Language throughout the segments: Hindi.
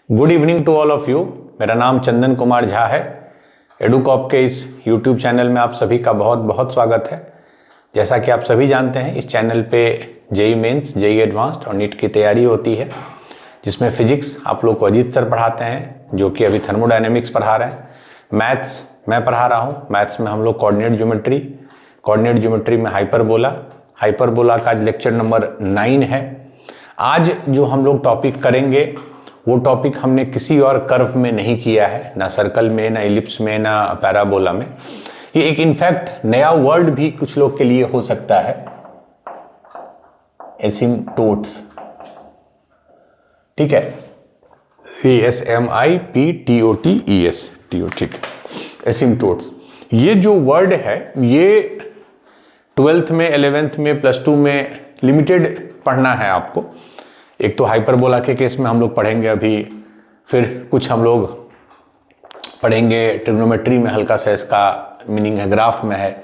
Good evening to all of you. मेरा नाम चंदन कुमार झा है। एडुकॉप के इस यूट्यूब चैनल में आप सभी का बहुत बहुत स्वागत है। जैसा कि आप सभी जानते हैं, इस चैनल पे जेई मेंस, जेई एडवांस्ड और नीट की तैयारी होती है, जिसमें फिजिक्स आप लोग को अजीत सर पढ़ाते हैं, जो कि अभी थर्मोडायनेमिक्स पढ़ा रहे हैं। मैथ्स मैं पढ़ा रहा हूँ। मैथ्स में हम लोग कोऑर्डिनेट ज्योमेट्री में हाइपरबोला का लेक्चर नंबर 9 है। आज जो हम लोग टॉपिक करेंगे वो टॉपिक हमने किसी और कर्व में नहीं किया है, ना सर्कल में, ना इलिप्स में, ना पैराबोला में। ये एक इनफैक्ट नया वर्ड भी कुछ लोग के लिए हो सकता है, एसिम्टोट्स। ठीक है, ASMIPTOTES, ठीक, एसिम्टोट्स। ये जो वर्ड है ये 12th में, 11th में, +2 में लिमिटेड पढ़ना है आपको। एक तो हाइपरबोला के केस में हम लोग पढ़ेंगे अभी, फिर कुछ हम लोग पढ़ेंगे ट्रिग्नोमेट्री में, हल्का सा इसका मीनिंग है, ग्राफ में है।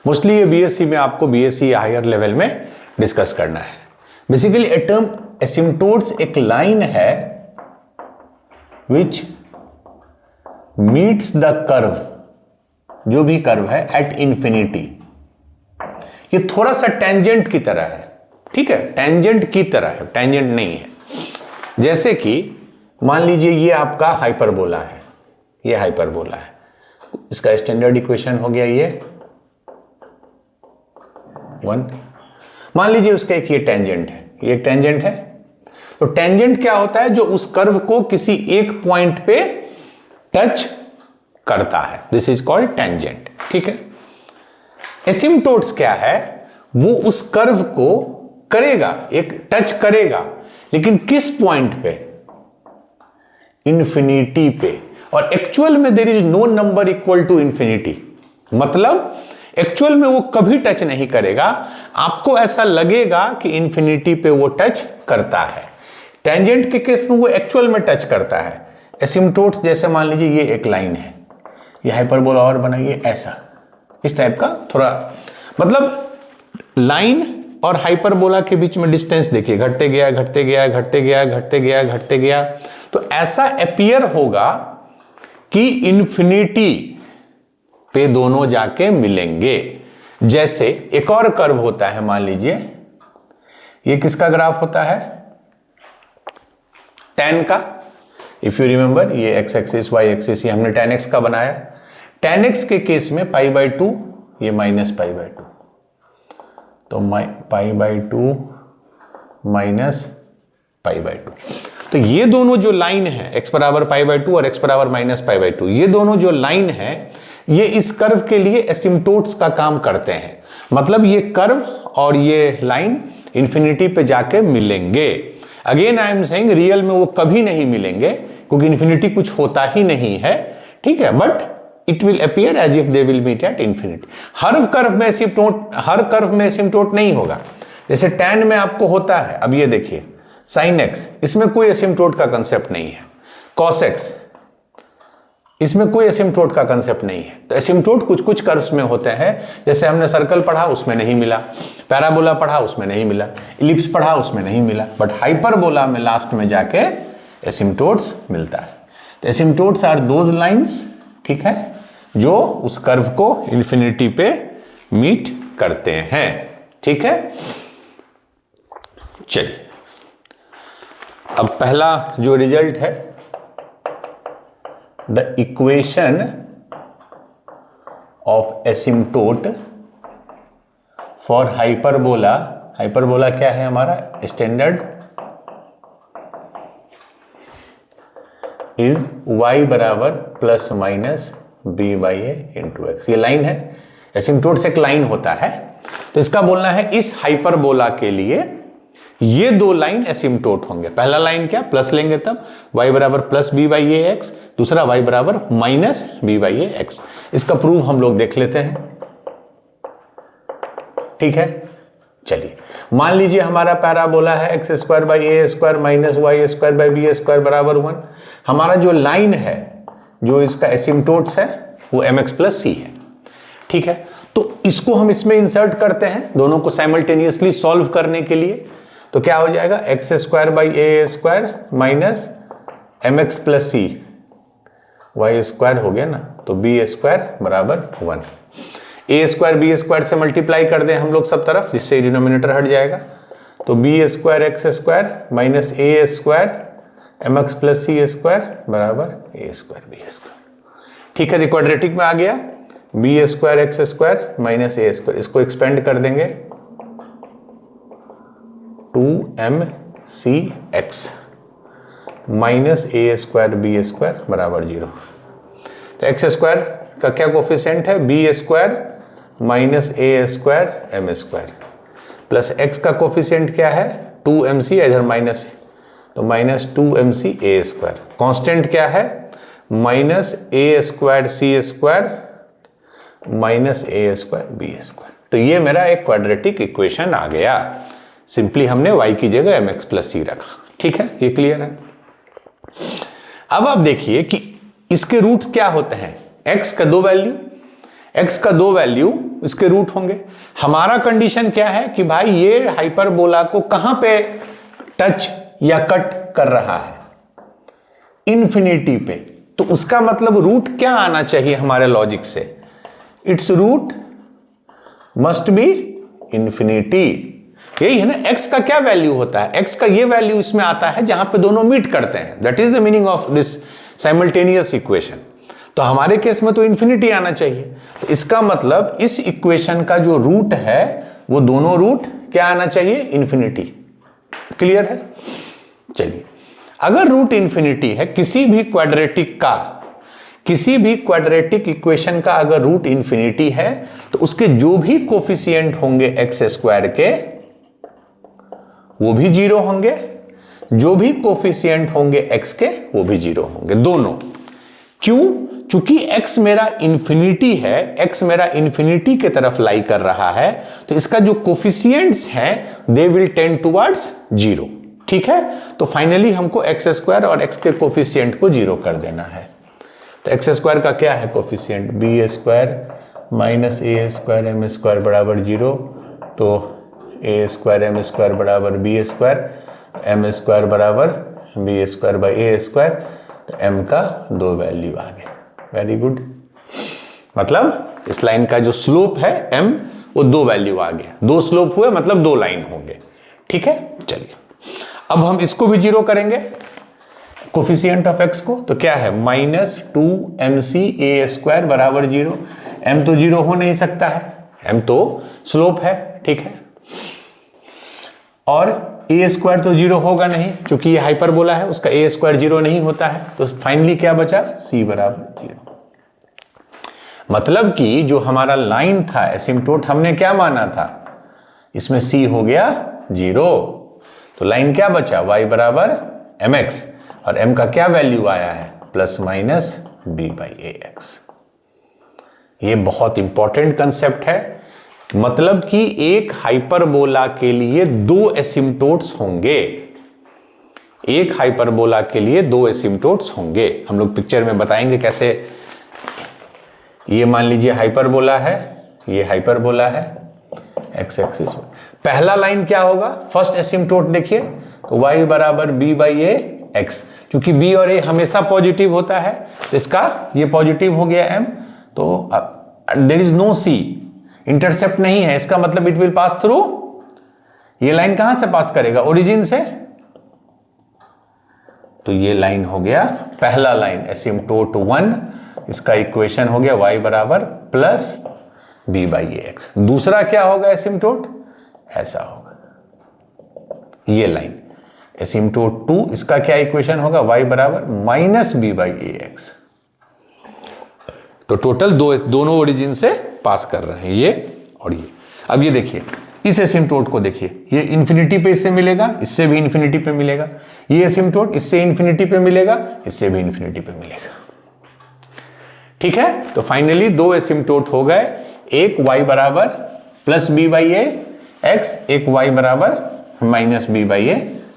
मोस्टली ये बीएससी में आपको, बीएससी या हायर लेवल में डिस्कस करना है। बेसिकली ए टर्म एसिम्टोट्स एक लाइन है विच मीट्स द कर्व, जो भी कर्व है, एट इंफिनिटी। ये थोड़ा सा टेंजेंट की तरह है, ठीक है, टेंजेंट की तरह है, टेंजेंट नहीं है। जैसे कि मान लीजिए ये आपका हाइपरबोला है, ये हाइपरबोला है, इसका स्टैंडर्ड इक्वेशन हो गया ये 1। मान लीजिए उसका एक ये टेंजेंट है, ये टेंजेंट है। तो टेंजेंट क्या होता है? जो उस कर्व को किसी एक पॉइंट पे टच करता है, दिस इज कॉल्ड टेंजेंट। ठीक है। एसिम्टोट्स क्या है? वो उस कर्व को करेगा, एक टच करेगा, लेकिन किस पॉइंट पे? इंफिनिटी पे। और एक्चुअल में there is no number equal to infinity, मतलब एक्चुअल में वो कभी टच नहीं करेगा। आपको ऐसा लगेगा कि इंफिनिटी पे वो टच करता है। टेंजेंट के केस में वो एक्चुअल में टच करता है। एसिम्टोट्स जैसे मान लीजिए ये एक लाइन है, ये हाइपरबोला और बनाइए ऐसा, इस टाइप का, थोड़ा मतलब लाइन और हाइपरबोला के बीच में डिस्टेंस देखिए, घटते गया, घटते गया, घटते गया, घटते गया, घटते गया। तो ऐसा अपीयर होगा कि इंफिनिटी पे दोनों जाके मिलेंगे। जैसे एक और कर्व होता है, मान लीजिए ये किसका ग्राफ होता है? tan का। इफ यू रिमेंबर, ये x एक्सिस, y एक्सिस, ये हमने tan x का बनाया। tan x के केस में π/2, ये -π/2, तो π/2 माइनस π/2। तो ये दोनों जो लाइन है, x बराबर π/2 और x बराबर -π/2, ये दोनों जो लाइन है, ये इस कर्व के लिए एसिम्टोट्स का काम करते हैं। मतलब ये कर्व और ये लाइन इंफिनिटी पे जाके मिलेंगे। Again I am saying, real में वो कभी नहीं मिलेंगे, क्योंकि इंफिनिटी कुछ होता ही नहीं है, ठीक है, but it will appear as if they will meet at infinity. हर कर्व में एसिम्टोट नहीं होगा। जैसे tan में आपको होता है, अब ये देखिए sin x, इसमें कोई एसिम्टोट का कंसेप्ट नहीं है। cos x, इसमें कोई एसिम्टोट का कंसेप्ट नहीं है। तो एसिम्टोट कुछ कुछ कर्व्स में होते हैं। जैसे हमने सर्कल पढ़ा, उसमें नहीं मिला, पैराबोला पढ़ा, उसमें नहीं मिला, इलिप्स पढ़ा, उसमें नहीं मिला, बट हाइपरबोला में लास्ट में जाके एसिम्टोट्स मिलता है। तो एसिम्टोट्स आर दोज लाइंस, ठीक है, जो उस कर्व को इंफिनिटी पे मीट करते हैं। ठीक है, चलिए अब पहला जो रिजल्ट है, the equation of asymptote for hyperbola. Hyperbola क्या है हमारा? स्टैंडर्ड इज y बराबर ± b/a × x। ये लाइन है, एसिम्टोट्स एक लाइन होता है। तो इसका बोलना है इस हाइपरबोला के लिए ये दो लाइन एसिम्टोट होंगे। पहला लाइन क्या, प्लस लेंगे तब y बराबर +b/ax, दूसरा y बराबर -b/ax। इसका प्रूफ हम लोग देख लेते हैं। ठीक है, चलिए मान लीजिए हमारा पैराबोला है x² a² -y² b² बराबर 1। हमारा जो लाइन है, जो इसका एसिम्टोट्स है, वो mx + c है। ठीक है, तो इसको हम इसमें इंसर्ट करते हैं, दोनों को साइमल्टेनियसली सॉल्व करने के लिए। तो क्या हो जाएगा? x² a² M X plus C Y square हो गया ना, तो बी स्क्वायर बराबर 1। ए स्क्वायर बी स्क्वायर से मल्टीप्लाई कर दें हम लोग सब तरफ, जिससे डिनोमिनेटर हट जाएगा, तो B square X square minus A square M X plus C square बराबर ए स्क्वायर बी स्क्वायर। ठीक है, तो क्वाड्रेटिक में आ गया, B square X square minus A square, इसको एक्सपेंड कर देंगे 2mcx minus A square B square बराबर 0। तो एक्स स्क्वायर का क्या कोफिशिएंट है, B square minus A square M square, plus X का कोफिशिएंट क्या है 2mc, इधर माइनस है तो माइनस 2mc ए स्क्वायर। कांस्टेंट क्या है minus A square C square minus A square B square. तो ये मेरा एक क्वाड्रेटिक इक्वेशन आ गया। सिंपली हमने y की जगह mx प्लस सी रखा। ठीक है, ये क्लियर है। अब आप देखिए कि इसके रूट्स क्या होते हैं, x का दो वैल्यू इसके रूट होंगे। हमारा कंडीशन क्या है कि भाई ये हाइपरबोला को कहां पे टच या कट कर रहा है, इंफिनिटी पे। तो उसका मतलब रूट क्या आना चाहिए हमारे लॉजिक से, it's root must be infinity. यही है ना, x का क्या वैल्यू होता है, x का ये वैल्यू इसमें आता है जहां पे दोनों मीट करते हैं। That is the meaning of this simultaneous equation. तो हमारे केस में तो इंफिनिटी आना चाहिए। तो इसका मतलब इस इक्वेशन का जो रूट है वो दोनों रूट क्या आना चाहिए, इंफिनिटी। क्लियर है। चलिए, अगर रूट इंफिनिटी है किसी भी क्वाड्रेटिक इक्वेशन का अगर रूट इंफिनिटी है तो उसके जो भी कोफिशिएंट होंगे एक्स स्क्वायर के वो भी 0 होंगे, जो भी कोफिशिएंट होंगे x के वो भी 0 होंगे, दोनों। क्यों? चूंकि x मेरा इंफिनिटी है, x मेरा इंफिनिटी के तरफ लाई कर रहा है, तो इसका जो कोफिशिएंट्स हैं दे विल टेंड टुवर्ड्स 0। ठीक है, तो फाइनली हमको एक्स स्क्वायर और x के कोफिशिएंट को 0 कर देना है। तो एक्स स्क्वायर का क्या है coefficient, B square minus A square M square बराबर 0। तो ए स्क्वायर एम स्क्वायर बराबर बी स्क्वायर, एम स्क्वायर बराबर B square by A square. तो एम का दो वैल्यू आ गए। Very good. मतलब इस लाइन का जो स्लोप है एम वो दो वैल्यू आ गया, दो स्लोप हुए मतलब दो लाइन होंगे। ठीक है, चलिए अब हम इसको भी 0 करेंगे कोफिशिएंट ऑफ एक्स को। तो क्या है माइनस 2mc ए स्क्वायर बराबर 0। एम तो 0 हो नहीं सकता है, एम तो स्लोप है। ठीक है, और ए स्क्वायर तो 0 होगा नहीं क्योंकि ये हाइपरबोला है, उसका ए स्क्वायर 0 नहीं होता है। तो फाइनली क्या बचा, सी बराबर 0। मतलब कि जो हमारा लाइन था एसिम्प्टोट हमने क्या माना था, इसमें सी हो गया 0। तो लाइन क्या बचा, y बराबर mx, और m का क्या वैल्यू आया है plus minus b by A x. ये बहुत इंपॉर्टेंट कंसेप्ट है। मतलब कि एक हाइपरबोला के लिए दो एसिम्प्टोट्स होंगे, एक हाइपरबोला के लिए दो एसिम्प्टोट्स होंगे। हम लोग पिक्चर में बताएंगे कैसे। ये मान लीजिए हाइपरबोला है, ये हाइपरबोला है, एक्स एक्सिस। पहला लाइन क्या होगा, फर्स्ट एसिम्प्टोट देखिए, तो y बराबर b बाई ए एक्स। क्योंकि b और a हमेशा पॉजिटिव होता है तो इसका ये पॉजिटिव हो गया m। तो there is no c, intercept नहीं है, इसका मतलब इट विल पास थ्रू। ये लाइन कहां से पास करेगा, ओरिजिन से। तो ये लाइन हो गया पहला लाइन एसिम्प्टोट 1, इसका इक्वेशन हो गया y बराबर plus b by A X. दूसरा क्या होगा एसिम्प्टोट, ऐसा होगा ये लाइन एसिम्प्टोट 2, इसका क्या इक्वेशन होगा y बराबर minus b by A X. तो टोटल दोनों ओरिजिन से पास कर रहे हैं ये और ये। अब ये देखिए इस एसिम्प्टोट को देखिए, ये इंफिनिटी पे इससे मिलेगा, इससे भी इंफिनिटी पे मिलेगा। ये एसिम्प्टोट इससे इंफिनिटी पे मिलेगा, इससे भी इंफिनिटी पे मिलेगा। ठीक है, तो फाइनली दो एसिम्प्टोट हो गए, एक y बराबर plus b by A X, एक y बराबर minus b by A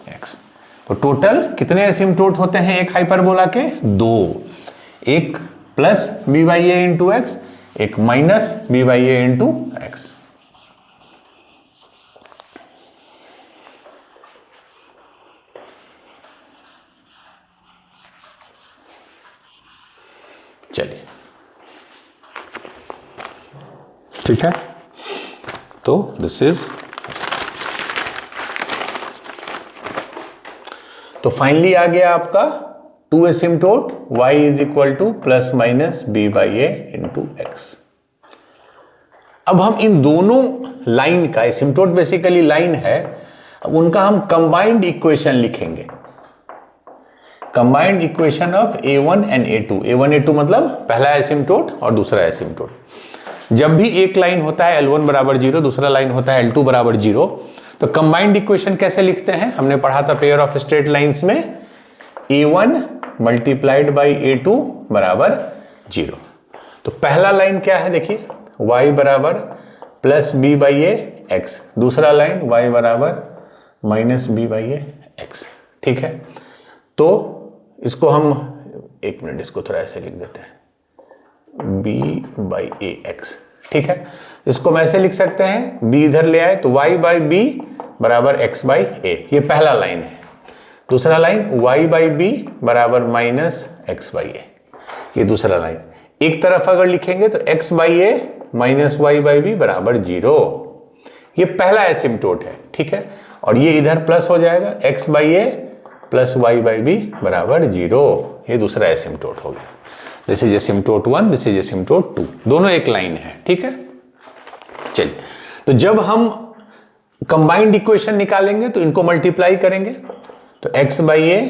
X. तो टोटल कितने एसिम्प्टोट होते हैं एक हाइपरबोला के, दो। एक plus b by A into X, एक minus b by A into X. ठीक है, तो दिस इज, तो फाइनली आ गया आपका 2 asymptote y is equal to plus minus B by A into X. अब हम इन दोनों लाइन का, एसिम्टोट बेसिकली लाइन है, अब उनका हम कंबाइंड इक्वेशन लिखेंगे, combined equation of a1 and a2। a1 a2 मतलब पहला एसिम्टोट और दूसरा एसिम्टोट। जब भी एक लाइन होता है L1 बराबर 0, दूसरा लाइन होता है L2 बराबर 0, तो कंबाइंड इक्वेशन कैसे लिखते हैं? हमने पढ़ा था पेयर ऑफ स्ट्रेट लाइंस में a1 मल्टीप्लाइड बाई a2 बराबर 0। तो पहला लाइन क्या है देखिए, y बराबर plus B by A X, दूसरा लाइन y बराबर minus B by A X. ठीक है, तो इसको हम, एक मिनट, इसको थोड़ा ऐसे लिख देते हैं, b बाई ए एक्स। ठीक है, इसको हम ऐसे लिख सकते हैं, b इधर ले आए तो y बाई बी बराबर x बाई ए, ये पहला लाइन है। दूसरा लाइन y बाई बी बराबर माइनस एक्स बाई ए, ये दूसरा लाइन। एक तरफ अगर लिखेंगे तो x by A minus Y by B बराबर 0, ये पहला एसिम्टोट है। ठीक है, और ये इधर प्लस हो जाएगा, x by A plus Y by B बराबर 0, ये दूसरा एसिम्टोट हो गया। This is asymptote 1, this is asymptote 2, दोनों एक लाइन है। ठीक है, चलिए, तो जब हम कंबाइंड इक्वेशन निकालेंगे तो इनको मल्टीप्लाई करेंगे, तो x by A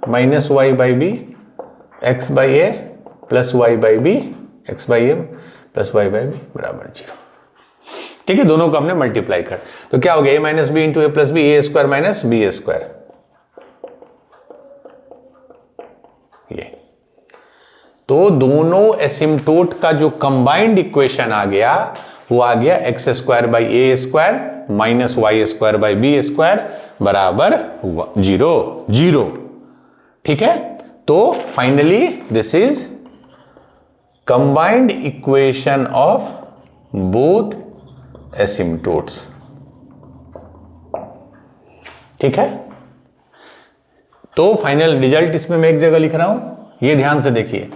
minus Y by B, X by A plus Y by B, X by A plus Y by B बराबर 0। ठीक है, दोनों को हमने मल्टीप्लाई कर, तो क्या हो गया, a minus B into A plus B, A square minus B A square, ये। तो दोनों एसिम्टोट का जो कंबाइंड इक्वेशन आ गया वो आ गया X square by A square minus Y square by B square बराबर 0। ठीक है, तो finally this is combined equation of both asymptotes. ठीक है, तो फाइनल रिजल्ट इसमें मैं एक जगह लिख रहा हूं, ये ध्यान से देखिए।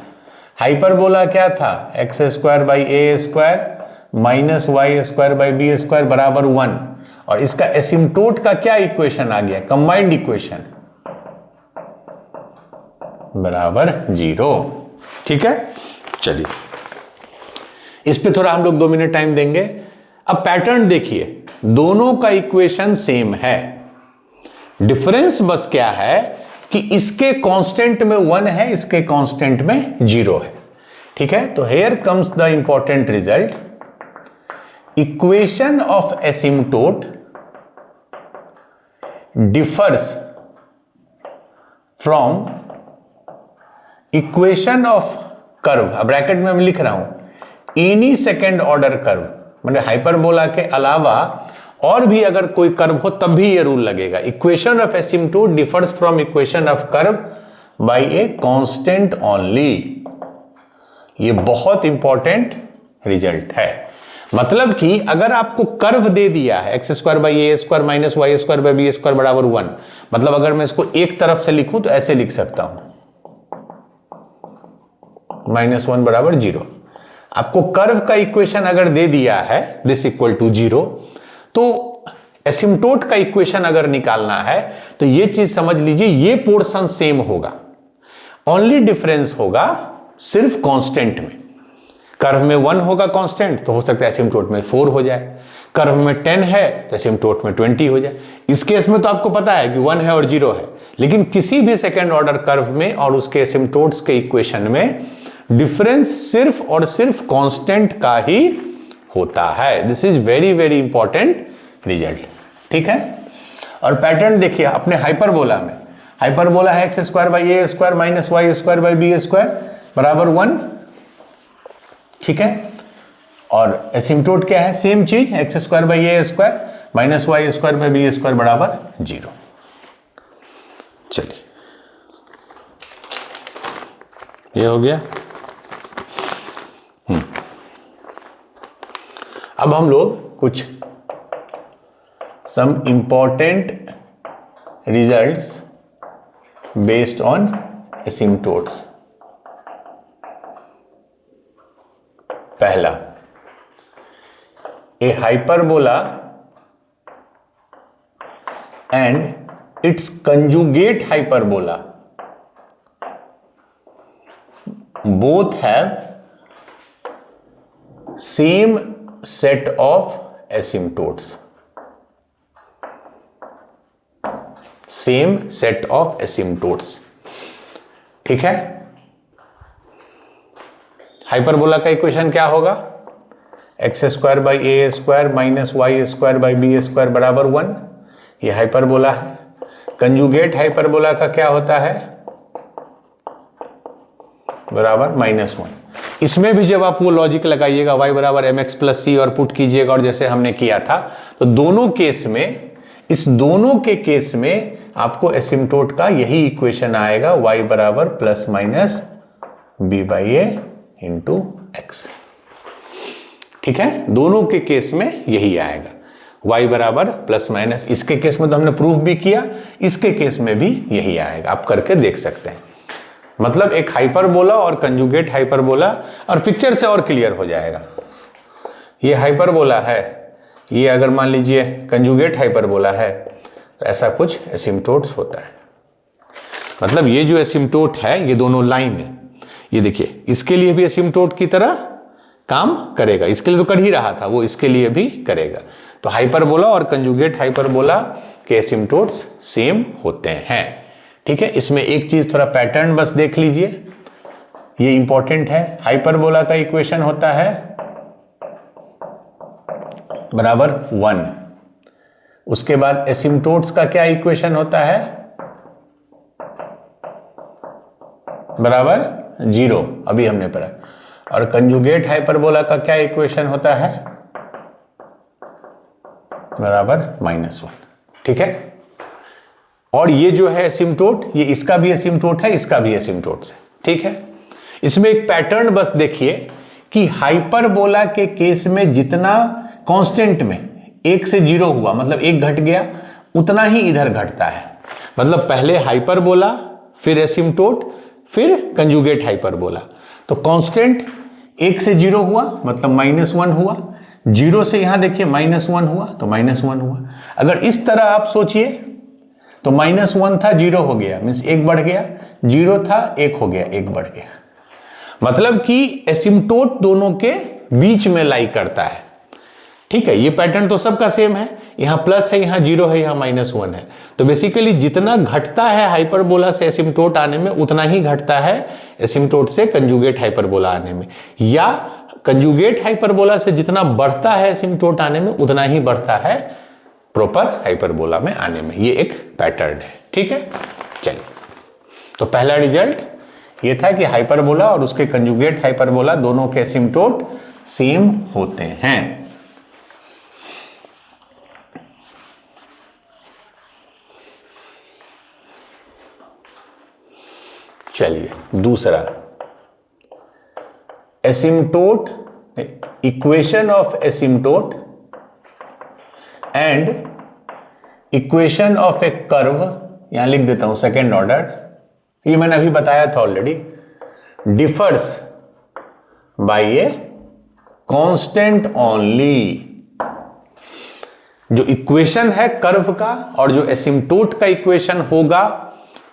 हाइपरबोला क्या था, X square by A square minus Y square by B square बराबर 1, और इसका एसिम्टोट का क्या इक्वेशन आ गया, कंबाइंड इक्वेशन बराबर 0। ठीक है, चलिए इस पे थोड़ा हम लोग 2 मिनट टाइम देंगे। अब पैटर्न देखिए, दोनों का इक्वेशन सेम है, डिफरेंस बस क्या है कि इसके कांस्टेंट में 1 है, इसके कांस्टेंट में 0 है। ठीक है, तो here comes the important result, equation of asymptote differs from equation of curve. अब ब्रैकेट में मैं लिख रहा हूं एनी सेकेंड ऑर्डर कर्व, मतलब हाइपरबोला के अलावा और भी अगर कोई कर्व हो तब भी ये रूल लगेगा, equation of asymptote differs from equation of curve y a constant only. ये बहुत इंपॉर्टेंट रिजल्ट है, मतलब कि अगर आपको कर्व दे दिया है X square by A square minus Y square by B square बराबर 1, मतलब अगर मैं इसको एक तरफ से लिखूं तो ऐसे लिख सकता हूं, -1 बराबर 0। आपको कर्व का इक्वेशन अगर दे दिया है दिस इक्वल टू 0, तो एसिम्टोट का इक्वेशन अगर निकालना है तो ये चीज समझ लीजिए, ये पोर्शन सेम होगा, ओनली डिफरेंस होगा सिर्फ कांस्टेंट में। कर्व में 1 होगा कांस्टेंट, तो हो सकता है एसिम्टोट में 4 हो जाए, कर्व में 10 है तो एसिम्टोट में 20 हो जाए। इस केस में तो आपको पता है कि 1 है और 0 है, लेकिन किसी भी सेकेंड ऑर्डर कर्व में और उसके एसिम्टोट्स के इक्वेशन में डिफरेंस सिर्फ और सिर्फ कांस्टेंट का ही होता है। This is very very important result. ठीक है, और पैटर्न देखिए अपने हाइपरबोला में, हाइपरबोला है X square by A square minus Y square by B square बराबर 1। ठीक है, और एसिम्टोट क्या है, सेम चीज, X square by A square minus Y square by B square बराबर 0। चलिए ये हो गया। अब हम लोग कुछ some important results based on asymptotes. पहला, a hyperbola and its conjugate hyperbola both have same set of asymptotes. Same set of asymptotes. ठीक है, हाइपरबोला का इक्वेशन क्या होगा? X square by A square minus Y square by B square बराबर 1. ये हाइपरबोला है. कंजुगेट हाइपरबोला का क्या होता है? बराबर -1. इसमें भी जब आप वो लॉजिक लगाइएगा y बराबर mx प्लस सी और पुट कीजिएगा और जैसे हमने किया था, तो दोनों केस में, इस दोनों के केस में आपको एसिम्टोट का यही इक्वेशन आएगा, y बराबर plus minus B by A into X. ठीक है, दोनों के केस में यही आएगा, y बराबर प्लस माइनस. इसके केस में तो हमने प्रूफ भी किया, इसके केस में भी यही आएगा. आप करके देख सकते हैं. मतलब एक हाइपरबोला और कंजुगेट हाइपरबोला, और पिक्चर से और क्लियर हो जाएगा. ये हाइपरबोला है, ये अगर मान लीजिए कंजुगेट हाइपरबोला है, तो ऐसा कुछ एसिम्टोट्स होता है. मतलब ये जो एसिम्टोट है, ये दोनों लाइन है, ये देखिए, इसके लिए भी एसिम्टोट की तरह काम करेगा. इसके लिए तो कर ही रहा था, वो इसके लिए भी करेगा. तो हाइपरबोला और कंजुगेट हाइपरबोला के एसिम्टोट्स सेम होते हैं. ठीक है, इसमें एक चीज थोड़ा पैटर्न बस देख लीजिए, ये इंपॉर्टेंट है. हाइपरबोला का इक्वेशन होता है बराबर 1. उसके बाद एसिम्टोट्स का क्या इक्वेशन होता है? बराबर 0, अभी हमने पढ़ा. और कंजुगेट हाइपरबोला का क्या इक्वेशन होता है? बराबर -1. ठीक है, और ये जो है एसिम्टोट, ये इसका भी एसिम्टोट है, इसका भी एसिम्टोट है. ठीक है, इसमें एक पैटर्न बस देखिए कि हाइपरबोला के केस में जितना कांस्टेंट में 1 से 0 हुआ, मतलब 1 घट गया, उतना ही इधर घटता है. मतलब पहले हाइपरबोला, फिर एसिम्टोट, फिर कंजुगेट हाइपरबोला. तो कांस्टेंट 1 से 0 हुआ, मतलब -1 हुआ. 0 से यहां देखिए -1 हुआ, तो -1 हुआ. अगर इस तरह आप सोचिए तो -1 था, 0 हो गया, मीन्स 1 बढ़ गया. 0 था, 1 हो गया, 1 बढ़ गया. मतलब कि एसिम्टोट दोनों के बीच में लाई करता है. ठीक है, ये पैटर्न तो सबका सेम है. यहां प्लस है, यहां 0 है, यहां -1 है. तो बेसिकली जितना घटता है हाइपरबोला से एसिम्टोट आने में, उतना ही घटता है एसिम्टोट से कंजुगेट हाइपरबोला आने में. या कंजुगेट हाइपरबोला से जितना बढ़ता है एसिम्टोट आने में, उतना ही बढ़ता है प्रॉपर हाइपरबोला में आने में. ये एक पैटर्न है. ठीक है, चलिए, तो पहला रिजल्ट ये था कि हाइपरबोला और उसके कंजुगेट हाइपरबोला दोनों के एसिम्टोट सेम होते हैं. चलिए, दूसरा, asymptote, equation of asymptote and equation of A curve. यहां लिख देता हूं सेकेंड ऑर्डर, ये मैंने अभी बताया था already. Differs by a constant only. जो इक्वेशन है कर्व का और जो एसिम्टोट का इक्वेशन होगा,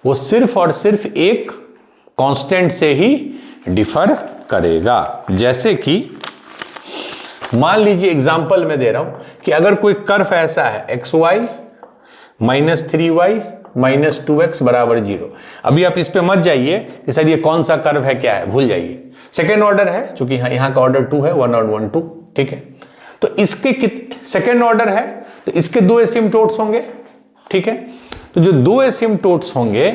वो सिर्फ और सिर्फ एक कांस्टेंट से ही डिफर करेगा. जैसे कि मान लीजिए, एग्जांपल में दे रहा हूं कि अगर कोई कर्व ऐसा है xy -3y -2x बराबर 0. अभी आप इस पे मत जाइए कि सर ये कौन सा कर्व है, क्या है, भूल जाइए. सेकेंड ऑर्डर है, चूंकि यहां का ऑर्डर 2 है, 1 और 1 2. ठीक है, तो इसके सेकेंड ऑर्डर है, तो इसके 2 एसिम्टोट्स होंगे. ठीक है, तो जो 2 एसिम्टोट्स होंगे,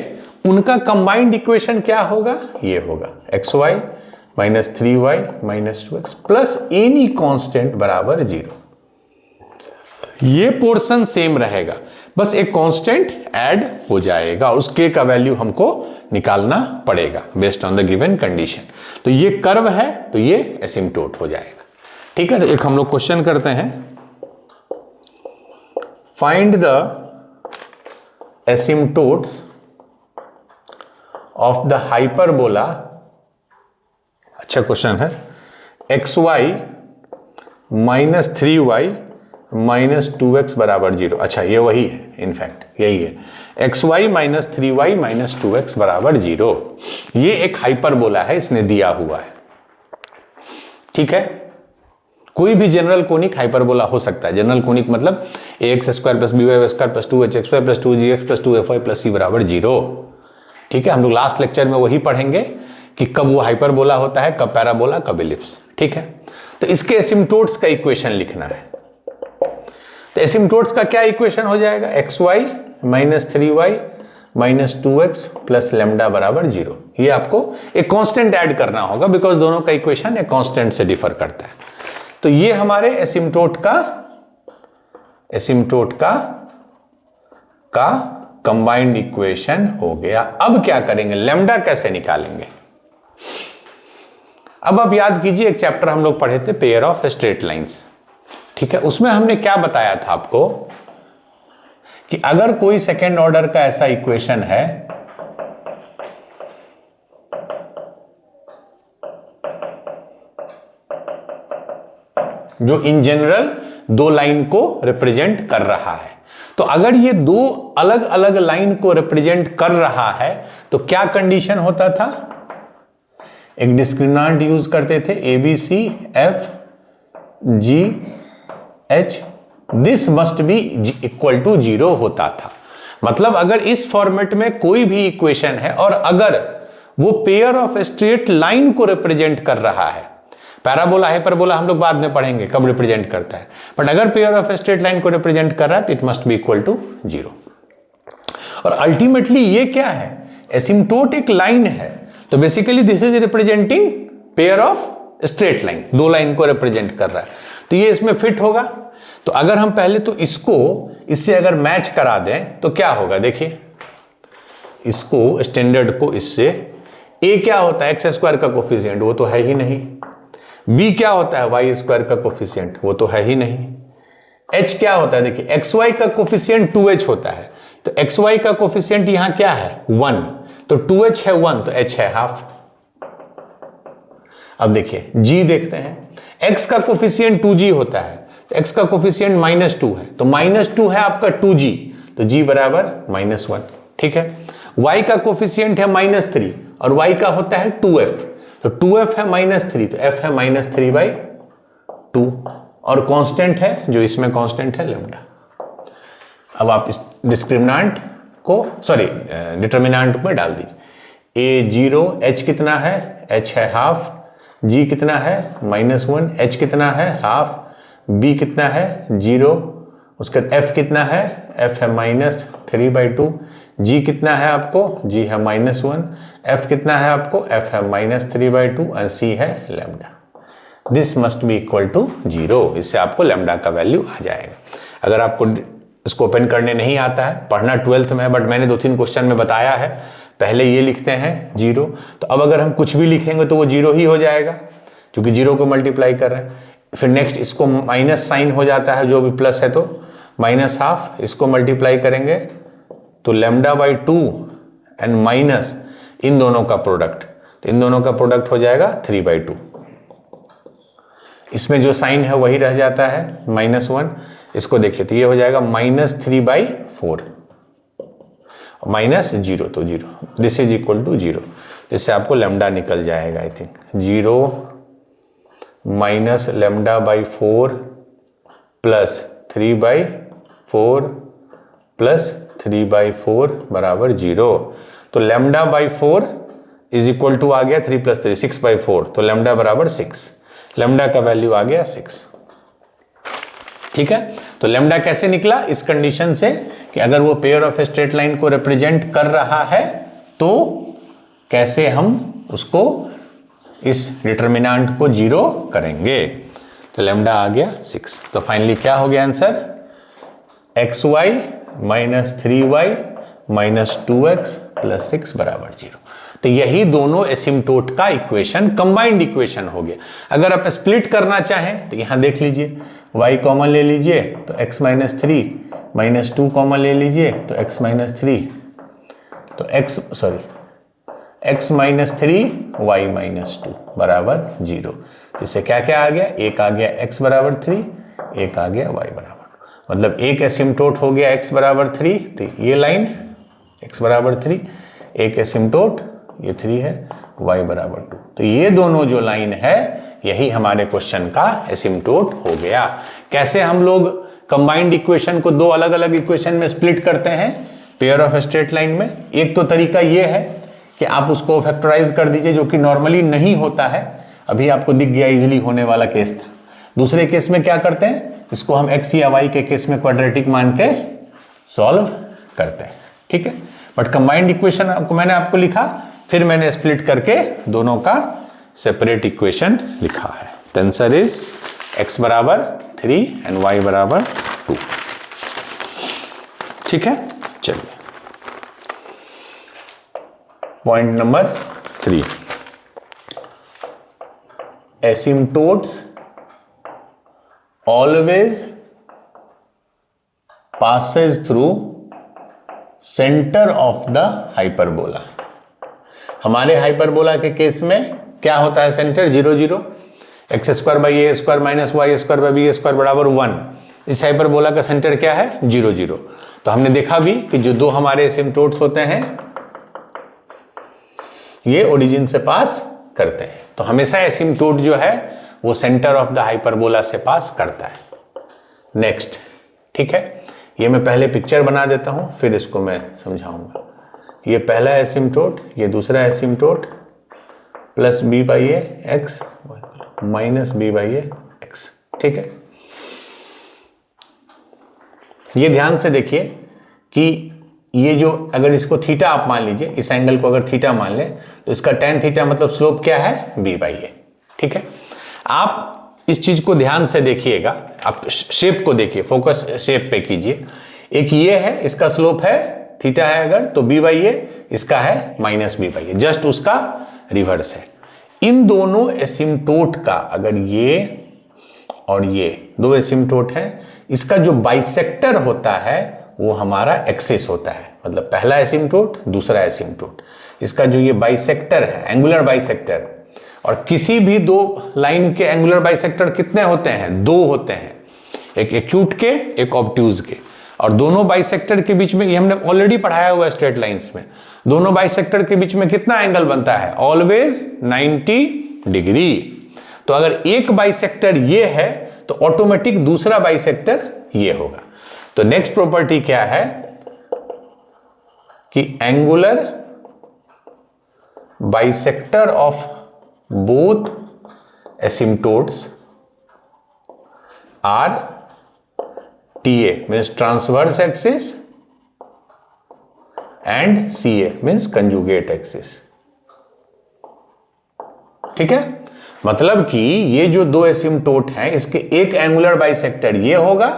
उनका कंबाइंड इक्वेशन क्या होगा? ये होगा xy -3y -2x plus any constant बराबर 0. ये पोर्शन सेम रहेगा, बस एक कांस्टेंट ऐड हो जाएगा और उसके का वैल्यू हमको निकालना पड़ेगा based on the given condition. तो ये कर्व है, तो ये एसिम्टोट हो जाएगा. ठीक है, तो एक हम लोग क्वेश्चन करते हैं. Find the asymptotes of the hyperbola. अच्छा क्वेश्चन है. xy -3y - 2x बराबर 0। अच्छा, ये वही है, इनफैक्ट यही है, xy - 3y - 2x बराबर 0। ये एक हाइपरबोला है, इसने दिया हुआ है। ठीक है, कोई भी जनरल कोनिक हाइपरबोला हो सकता है। जनरल कोनिक मतलब ax² + by² + 2hxy + 2gx + 2fy + c बराबर 0। ठीक है, हम लोग लास्ट लेक्चर में वही पढ़ेंगे कि कब वो हाइपरबोला होता है, कब पैराबोला, कब एलिप्स। ठीक है, तो इसके एसिम्प्टोट्स का इक्वेशन लिखना है। तो एसिम्प्टोट्स का क्या इक्वेशन हो जाएगा? xy - 3y - 2x + लैम्डा बराबर 0। ये आपको एक कांस्टेंट ऐड करना होगा, बिकॉज दोनों का इक्वेशन एक कांस्टेंट से डिफर करता है। तो ये हमारे एसिम्प्टोट का कंबाइंड इक्वेशन हो गया। अब क्या करेंगे? लैम्डा कैसे निकालेंगे? अब आप याद कीजिए, एक चैप्टर हम लोग पढ़े थे, पेयर ऑफ स्ट्रेट लाइंस। ठीक है, उसमें हमने क्या बताया था आपको कि अगर कोई सेकेंड ऑर्डर का ऐसा इक्वेशन है जो इन जनरल दो लाइन को रिप्रेजेंट कर रहा है, तो अगर ये दो अलग अलग लाइन को रिप्रेजेंट कर रहा है तो क्या कंडीशन होता था? एक डिस्क्रिमिनेंट यूज करते थे, ABC F G H, this must be equal to 0 होता था। मतलब अगर इस फॉर्मेट में कोई भी इक्वेशन है और अगर वो पेयर ऑफ स्ट्रेट लाइन को रिप्रेजेंट कर रहा है, पैराबोला हाइपरबोला हम लोग बाद में पढ़ेंगे कब रिप्रेजेंट करता है, बट अगर पेयर ऑफ स्ट्रेट लाइन को रिप्रेजेंट कर रहा है तो it must be equal to 0। और अल्टीमेटली ये क्या है? एसिम्प्टोट एक लाइन है, तो basically this is representing pair of straight line, दो लाइन को रिप्रेजेंट कर रहा है, तो ये इसमें फिट होगा। तो अगर हम पहले तो इसको इससे अगर मैच करा दें तो क्या होगा? देखिए, इसको स्टैंडर्ड को इससे, a क्या होता है? x² का कोफिशिएंट, वो तो है ही नहीं। b क्या होता है? y² का कोफिशिएंट, वो तो है ही नहीं। h क्या होता है? देखिए, xy का कोफिशिएंट 2h होता है, तो xy का कोफिशिएंट यहां क्या है? 1, तो 2h है 1, तो h है हाफ। अब देखिए g देखते हैं, x का कोफिशिएंट 2g होता है, तो x का कोफिशिएंट -2 है, तो -2 है आपका 2g, तो g बराबर -1। ठीक है, y का कोफिशिएंट है -3 और y का होता है 2f, तो 2f है -3, तो f है -3/2, और कांस्टेंट है जो इसमें कांस्टेंट है लैम्डा। अब आप इस डिस्क्रिमिनेंट को, सॉरी डिटर्मिनेंट में डाल दीजिए। a0, h कितना है? h है हाफ, g कितना है? -1, h कितना है? हाफ, b कितना है? 0, उसके बाद f कितना है? f है -3/2, g कितना है आपको? g है -1, f कितना है आपको? f है -3/2 और c है lambda. This must be equal to 0। इससे आपको लैम्डा का वैल्यू आ जाएगा। अगर आपको इसको ओपन करने नहीं आता है, पढ़ना 12th में है, बट मैंने 2-3 क्वेश्चन में बताया है, पहले ये लिखते हैं 0, तो अब अगर हम कुछ भी लिखेंगे तो वो 0 ही हो जाएगा, क्योंकि 0 को मल्टीप्लाई कर रहे हैं। फिर नेक्स्ट इसको माइनस साइन हो जाता है, जो भी प्लस है तो -½ इसको मल्टीप्लाई करेंगे तो λ/2 एंड माइनस इन दोनों का प्रोडक्ट, तो इन दोनों का प्रोडक्ट हो जाएगा 3/2। इसमें जो साइन है वही रह जाता है -1, इसको देखिए तो ये हो जाएगा -3/4 -0, तो 0, दिस इज इक्वल टू 0। इससे आपको लैम्डा निकल जाएगा, आई थिंक 0 - λ/4 + 3/4 + 3/4 बराबर 0। तो λ/4 इज इक्वल टू आ गया 3 + 3 6/4, तो लैम्डा बराबर 6, लैम्डा का वैल्यू आ गया 6। ठीक है, तो लैम्डा कैसे निकला? इस कंडीशन से कि अगर वो पेयर ऑफ स्ट्रेट लाइन को रिप्रेजेंट कर रहा है तो कैसे हम उसको इस डिटर्मिनेंट को 0 करेंगे। तो लैम्डा आ गया 6। तो फाइनली क्या हो गया आंसर? xy - 3y - 2x + 6 बराबर 0। तो यही दोनों एसिम्प्टोट का इक्वेशन, कंबाइंड इक्वेशन हो गया। अगर आप स्प्लिट करना चाहें तो यहां देख लीजिए, y कॉमन ले लीजिए तो x - 3 - 2 कॉमन ले लीजिए तो x - 3, तो x - 3 y माइनस 2 बराबर 0। इससे क्या क्या आ गया, एक आ गया x बराबर 3, एक आ गया y बराबर 2, मतलब एक एसिम्टोट हो गया x बराबर 3, तो ये लाइन x बराबर 3, एक एसिम्टोट ये 3 है, y बराबर 2, तो ये दोनों जो लाइन है यही हमारे क्वेश्चन का एसिम्टोट हो गया। कैसे हम लोग कंबाइंड इक्वेशन को दो अलग अलग इक्वेशन में स्प्लिट करते हैं पेयर ऑफ स्ट्रेट लाइन में? एक तो तरीका ये है कि आप उसको फैक्टराइज कर दीजिए, जो कि नॉर्मली नहीं होता है, अभी आपको दिख गया इजीली होने वाला केस था। दूसरे केस में क्या करते हैं, इसको हम x या y के केस में क्वाड्रेटिक मान के सॉल्व करते हैं, ठीक है। बट कंबाइंड इक्वेशन को मैंने आपको लिखा, फिर मैंने स्प्लिट करके दोनों का सेपरेट इक्वेशन लिखा है। द आंसर इज x बराबर 3 एंड y बराबर 2, ठीक है। चलिए point number 3, asymptotes always passes through centre of the hyperbola. हमारे हाइपरबोला के केस में क्या होता है, centre 0 0, X square by A square minus Y square by B square बराबर 1। इस हाइपरबोला का सेंटर क्या है, 0 0। तो हमने देखा भी कि जो दो हमारे एसिम्टोट्स होते हैं ये ओरिजिन से पास करते हैं, तो हमेशा एसिम्टोट जो है वो सेंटर ऑफ द हाइपरबोला से पास करता है। नेक्स्ट, ठीक है, ये मैं पहले पिक्चर बना देता हूं, फिर इसको मैं समझाऊंगा। ये पहला एसिम्टोट, ये दूसरा asymptote, plus B by A X minus B by A X, ठीक है। ये ध्यान से देखिए कि ये जो, अगर इसको थीटा आप मान लीजिए, इस एंगल को अगर थीटा मान लें, तो इसका tan थीटा मतलब स्लोप क्या है, बी बाई ए, ठीक है। आप इस चीज को ध्यान से देखिएगा, आप शेप को देखिए, फोकस शेप पे कीजिए। एक ये है, इसका स्लोप है थीटा है अगर, तो बी बाई ए, इसका है minus B by A, just उसका रिवर्स है। इन दोनों एसिम्टोट का, अगर ये और ये दो एसिम्टोट है, इसका जो बाइसेक्टर होता है वो हमारा एक्सिस होता है, मतलब पहला एसिम्टोट दूसरा एसिम्टोट, इसका जो ये बाइसेक्टर है, एंगुलर बाइसेक्टर। और किसी भी दो लाइन के एंगुलर बाइसेक्टर कितने होते हैं, दो होते हैं, एक एक्यूट के एक ऑब्ट्यूज के। और दोनों बाइसेक्टर के बीच में, ये हमने ऑलरेडी पढ़ाया हुआ है स्ट्रेट लाइंस में, दोनों बाइसेक्टर के बीच में कितना एंगल बनता है, ऑलवेज 90 डिग्री। तो अगर एक बाइसेक्टर ये है तो ऑटोमेटिक दूसरा बाइसेक्टर ये होगा। तो नेक्स्ट प्रॉपर्टी क्या है कि angular bisector of both asymptotes are TA means transverse axis and CA means conjugate axis, ठीक है। मतलब कि ये जो दो एसिम्टोट हैं, इसके एक एंगुलर बाइसेक्टर ये होगा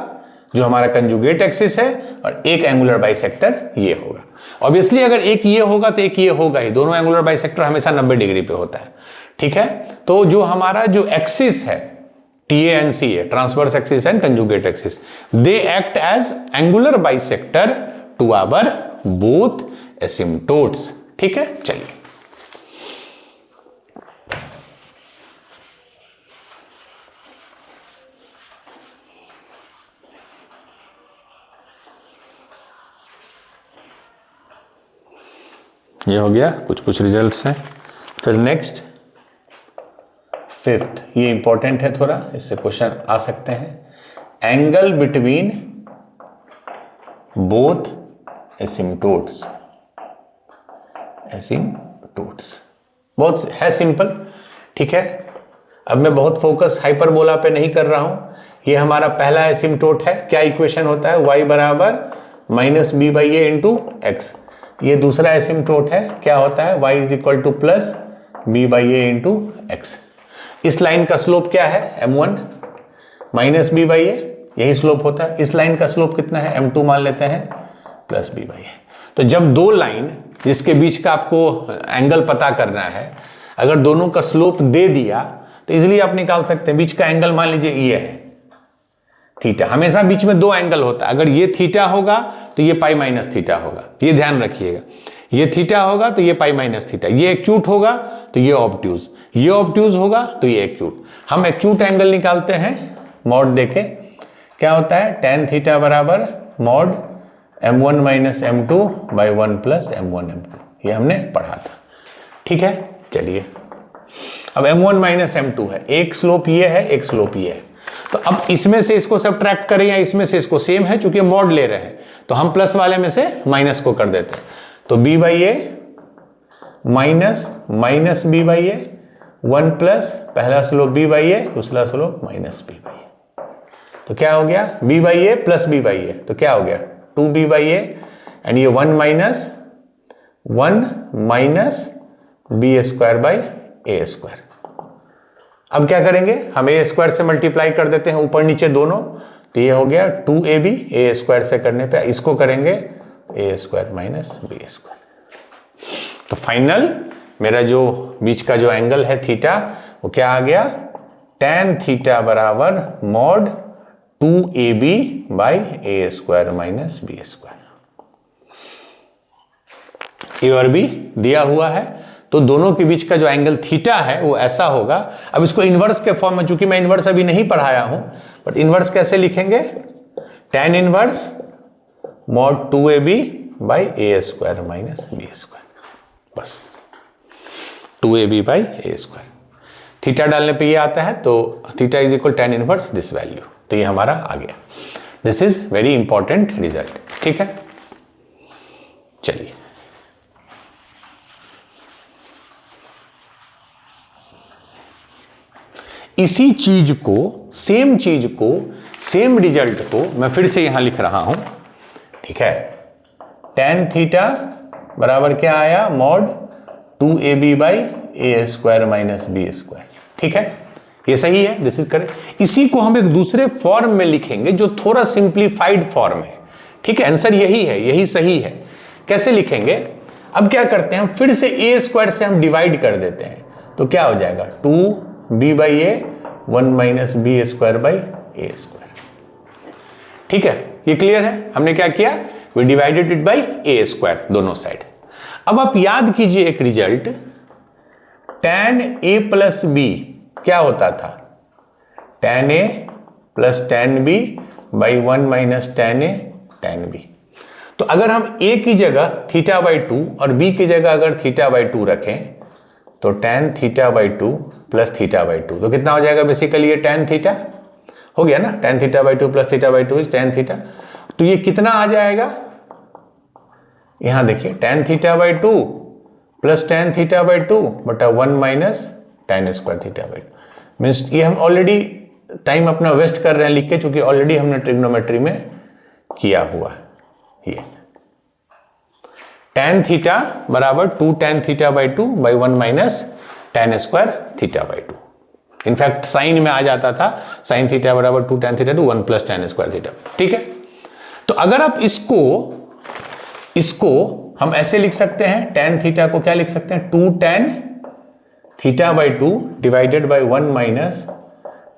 जो हमारा कंजुगेट एक्सिस है, और एक एंगुलर बाइसेक्टर ये होगा। ऑब्वियसली अगर एक ये होगा तो एक ये होगा ही, दोनों एंगुलर बाइसेक्टर हमेशा 90 डिग्री पे होता है, ठीक है। तो जो हमारा जो एक्सिस है TA and CA, transverse axis and conjugate axis, they act as angular bisector to our both asymptotes, ठीक है। चलिए ये हो गया, कुछ रिजल्ट्स हैं। फिर नेक्स्ट फिफ्थ, ये इंपॉर्टेंट है थोड़ा, इससे क्वेश्चन आ सकते हैं। एंगल बिटवीन बोथ एसिम्टोट्स, बहुत है सिंपल, ठीक है। अब मैं बहुत फोकस हाइपरबोला पे नहीं कर रहा हूं। ये हमारा पहला एसिम्टोट है, क्या इक्वेशन होता है, y बराबर minus B by A into X. ये दूसरा एसिम्टोट है, क्या होता है, y is equal to plus B by A into X. इस लाइन का स्लोप क्या है, m1 माइनस बी बाई ए, यही स्लोप होता है। इस लाइन का स्लोप कितना है, m2 मान लेते हैं प्लस बी बाई ए। तो जब दो लाइन जिसके बीच का आपको एंगल पता करना है, अगर दोनों का स्लोप दे दिया तो इजीली आप निकाल सकते हैं। बीच का एंगल मान लीजिए ये है थीटा, हमेशा बीच में दो एंगल होता है, अगर ये थीटा होगा तो ये पाई माइनस थीटा होगा, ये ध्यान रखिएगा। ये थीटा होगा तो ये पाई माइनस थीटा, ये एक्यूट होगा तो ये ऑब्ट्यूज, ये ऑब्ट्यूज होगा तो ये एक्यूट। हम एक्यूट एंगल निकालते हैं मॉड देके, क्या होता है tan थीटा बराबर mod m1 minus m2 by 1 plus m1 m2, ये हमने पढ़ा था। ठीक है, चलिए अब m1 माइनस m2 है, एक स्लोप ये है एक स्लोप ये है, तो अब इसमें से इसको सब्ट्रैक्ट करें या इसमें से इसको, सेम है चूंकि मॉड ले रहे हैं तो हम प्लस वाले में से माइनस को कर देते हैं, तो b by A minus minus B by A 1 plus पहला स्लोप b बाई ए, दूसरा slope minus b by A, तो क्या हो गया b by A plus b by A, तो क्या हो गया 2b बाई ए एंड ये 1 minus B square by A square. अब क्या करेंगे, हम ए स्क्वायर से मल्टीप्लाई कर देते हैं ऊपर नीचे दोनों, तो ये हो गया 2ab, ए स्क्वायर से करने पे इसको करेंगे ए स्क्वायर माइनस बी स्क्वायर। तो फाइनल मेरा जो बीच का जो एंगल है थीटा वो क्या आ गया, tan थीटा बराबर mod 2ab by A square minus B square. A और बी दिया हुआ है, तो दोनों के बीच का जो एंगल थीटा है वो ऐसा होगा। अब इसको इनवर्स के फॉर्म में, चूंकि मैं इनवर्स अभी नहीं पढ़ाया हूं, बट इनवर्स कैसे लिखेंगे, tan inverse mod 2ab by A square minus B square, बस 2ab by A square. Theta डालने पे ये आता है, तो theta is equal tan inverse this value, तो ये हमारा आ गया। This is very important result. ठीक है, चलिए इसी चीज को, सेम चीज को, सेम रिजल्ट को मैं फिर से यहां लिख रहा हूं। ठीक है, tan थीटा बराबर क्या आया, mod 2ab by A square minus B square. ठीक है, ये सही है, दिस इज करेक्ट। इसी को हम एक दूसरे फॉर्म में लिखेंगे जो थोड़ा सिंप्लीफाइड फॉर्म है। ठीक है, आंसर यही है, यही सही है। कैसे लिखेंगे, अब क्या करते हैं, हम फिर से ए स्क्वायर से हम डिवाइड कर देते हैं, तो क्या हो जाएगा 2b by A 1 minus B square by A square. ठीक है, ये क्लियर है। हमने क्या किया, we divided it by A square दोनों साइड। अब आप याद कीजिए एक result, tan a plus B क्या होता था, tan a plus tan b by 1 minus tan a tan b। तो अगर हम a की जगह थीटा बाई 2 और b की जगह अगर थीटा बाई 2 रखें, तो tan theta by 2 plus theta by 2, तो कितना हो जाएगा, बेसिकली ये tan थीटा हो गया ना, tan theta by 2 plus theta by 2 is tan theta. तो ये कितना आ जाएगा, यहां देखिए tan theta by 2 plus tan theta by 2 बटा 1 minus tan square theta by 2। Means ये हम ऑलरेडी टाइम अपना वेस्ट कर रहे हैं लिख के, चूंकि ऑलरेडी हमने ट्रिग्नोमेट्री में किया हुआ है। ये tan थीटा बराबर 2 tan theta by 2 by 1 minus tan square theta by 2। In fact sine में आ जाता था, साइन थीटा बराबर 2 tan theta 2 1 plus tan square theta. ठीक है, तो अगर आप इसको हम ऐसे लिख सकते हैं, tan थीटा को क्या लिख सकते हैं, 2 tan theta by 2 divided by 1 minus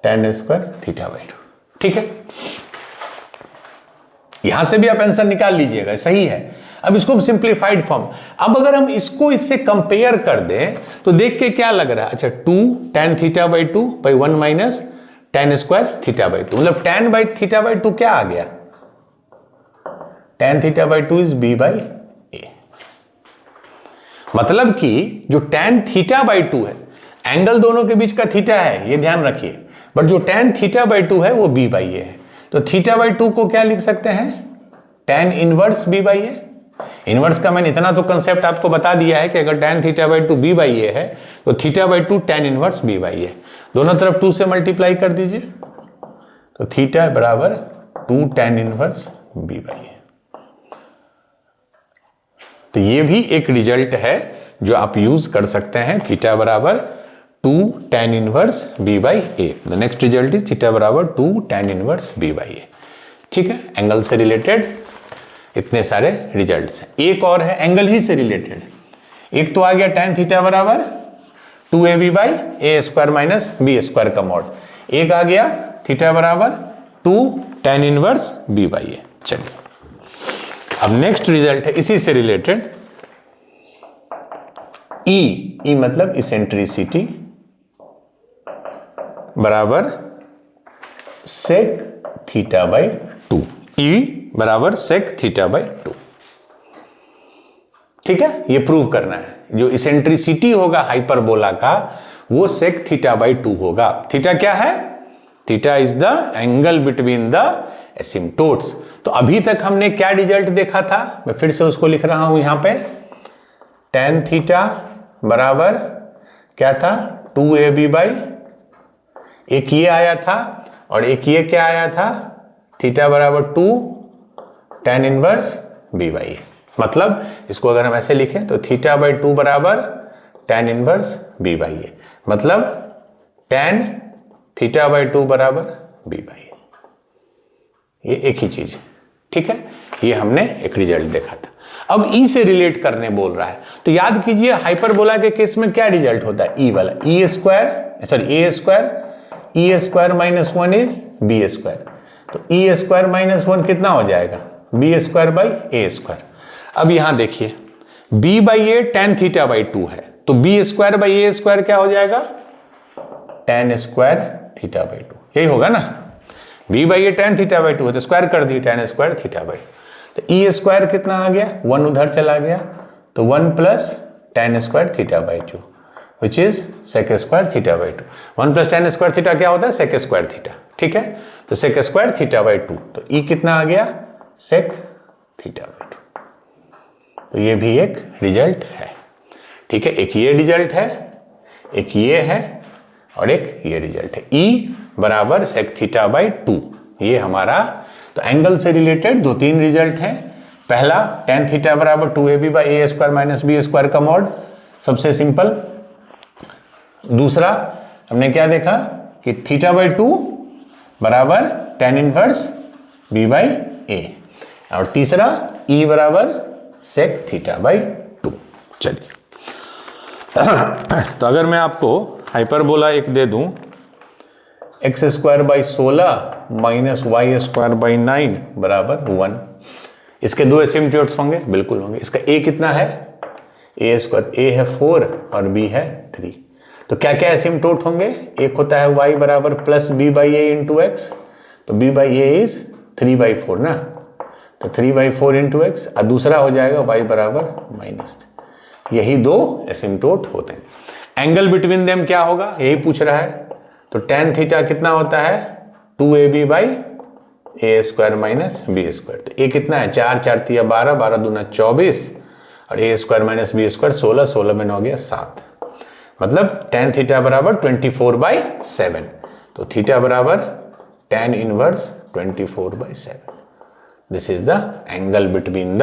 tan square theta by 2। ठीक है, यहां से भी आप आंसर निकाल लीजिएगा, सही है। अब इसको सिंप्लीफाइड फॉर्म, अब अगर हम इसको इससे कंपेयर कर दें तो देख के क्या लग रहा है, अच्छा 2 tan theta by 2 by 1 minus tan square theta by 2, मतलब tan बाई थीटा बाई 2 क्या आ गया, tan theta by 2 is b by a। मतलब कि जो tan थीटा बाई 2 है, एंगल दोनों के बीच का थीटा है, ये ध्यान रखिए, बट जो tan थीटा बाई 2 है वो b बाई a है। तो थीटा बाई 2 को क्या लिख सकते हैं, tan inverse b by a। Inverse का मैंने इतना तो कंसेप्ट आपको बता दिया है कि अगर tan theta by 2 b by a है, तो theta by 2 tan inverse b by a, दोनों तरफ 2 से मल्टीप्लाई कर दीजिए, तो थीटा बराबर 2 tan inverse b by a। तो ये भी एक रिजल्ट है जो आप यूज कर सकते हैं, थीटा बराबर 2 tan inverse b by a। The next result is theta बराबर 2 tan inverse b by a। ठीक है, एंगल से रिलेटेड इतने सारे रिजल्ट्स हैं। एक और है एंगल ही से रिलेटेड, एक तो आ गया tan थीटा बराबर 2ab by A square minus B square का मॉड, एक आ गया थीटा बराबर 2 tan inverse b by a। चलिए अब नेक्स्ट रिजल्ट है इसी से रिलेटेड, ई मतलब इसेंट्रिसिटी बराबर सेक थीटा बाई 2, ई बराबर सेक थीटा बाई 2। ठीक है, ये प्रूव करना है। जो इसेंट्रिसिटी होगा हाइपरबोला का वो सेक थीटा बाई 2 होगा। थीटा क्या है? Theta is the angle between the asymptotes. तो अभी तक हमने क्या रिजल्ट देखा था, मैं फिर से उसको लिख रहा हूं यहां पे। tan थीटा बराबर क्या था? 2ab बाई, एक ये आया था और एक ये क्या आया था? थीटा बराबर 2 tan इनवर्स b बाई ए। मतलब इसको अगर हम ऐसे लिखें तो थीटा बाई 2 बराबर tan इनवर्स b बाई ए, मतलब tan थीटा बाई 2 बराबर b बाई ए। ये एक ही चीज, ठीक है। ये हमने एक रिजल्ट देखा था। अब ई से रिलेट करने बोल रहा है, तो याद कीजिए हाइपरबोला के केस में क्या रिजल्ट होता है? ई वाला, E square sorry A square minus 1 is B square. तो ई स्क्वायर माइनस 1 कितना हो जाएगा? B square by A square. अब यहां देखिए b by A tan theta by 2 है, तो B square by A square क्या हो जाएगा? tan स्क्वायर थीटा बाई 2, यही होगा ना। b by A tan theta by 2 है तो स्क्वायर कर दी tan स्क्वायर थीटा बाई। तो ई स्क्वायर कितना आ गया? 1 उधर चला गया, तो 1 plus tan square theta by 2 which is sec square theta by 2। 1 plus tan square theta क्या होता है? सेक स्क्वायर थीटा, ठीक है। तो सेक स्क्वायर थीटा बाई 2, तो ई कितना आ गया? Sec theta by 2। तो ये भी एक रिजल्ट है, ठीक है। एक ये रिजल्ट है, एक ये है और एक ये रिजल्ट है। ई बराबर सेक थीटा बाई 2, ये हमारा तो एंगल से रिलेटेड 2-3 रिजल्ट हैं। पहला tan थीटा बराबर 2ab by A square minus B square का मॉड, सबसे सिंपल। दूसरा हमने क्या देखा कि थीटा बाई 2 बराबर tan इनवर्स b बाई ए, और तीसरा e बराबर सेक थीटा बाई 2। चलिए तो अगर मैं आपको हाइपरबोला एक दे दूं, X square by 16 minus Y square by 9 बराबर 1, इसके दो एसिम्प्टोट्स होंगे? बिल्कुल होंगे। इसका a कितना है? ए स्क्वायर, a है 4 और b है 3। तो क्या क्या एसिम्प्टोट होंगे? एक होता है y बराबर plus b by A into x, तो b by A is 3 by 4 ना, तो 3 बाई 4 इंटू एक्स, और दूसरा हो जाएगा y बराबर माइनस। यही दो एसिम्प्टोट होते हैं। एंगल बिटवीन देम क्या होगा यही पूछ रहा है। तो tan थीटा कितना होता है? 2ab by A square minus B square. तो ए कितना है? 4 4 तिया 12, 12 दूना 24, और ए स्क्वायर माइनस बी स्क्वायर 16, 16 में 9 गया 7, मतलब tan थीटा बराबर 24 बाई 7। तो थीटा बराबर tan inverse 24 by 7। This is the angle between the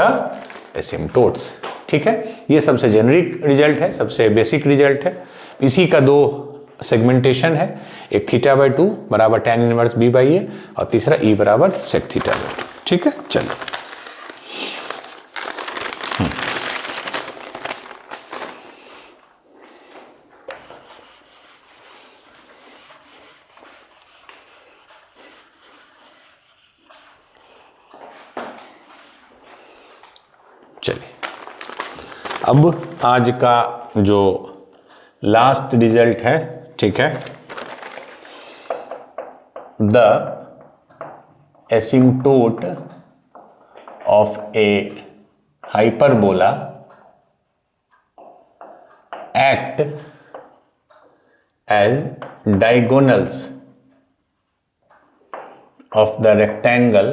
asymptotes, ठीक है। ये सबसे जेनरिक रिजल्ट है, सबसे बेसिक रिजल्ट है। इसी का दो सेगमेंटेशन है, एक थीटा बाई 2 बराबर tan इनवर्स b बाई ए, और तीसरा e बराबर सेक थीटा बाई 2, ठीक है। चलो चलिए अब आज का जो लास्ट रिजल्ट है, ठीक है, the asymptote of a hyperbola act as diagonals of the rectangle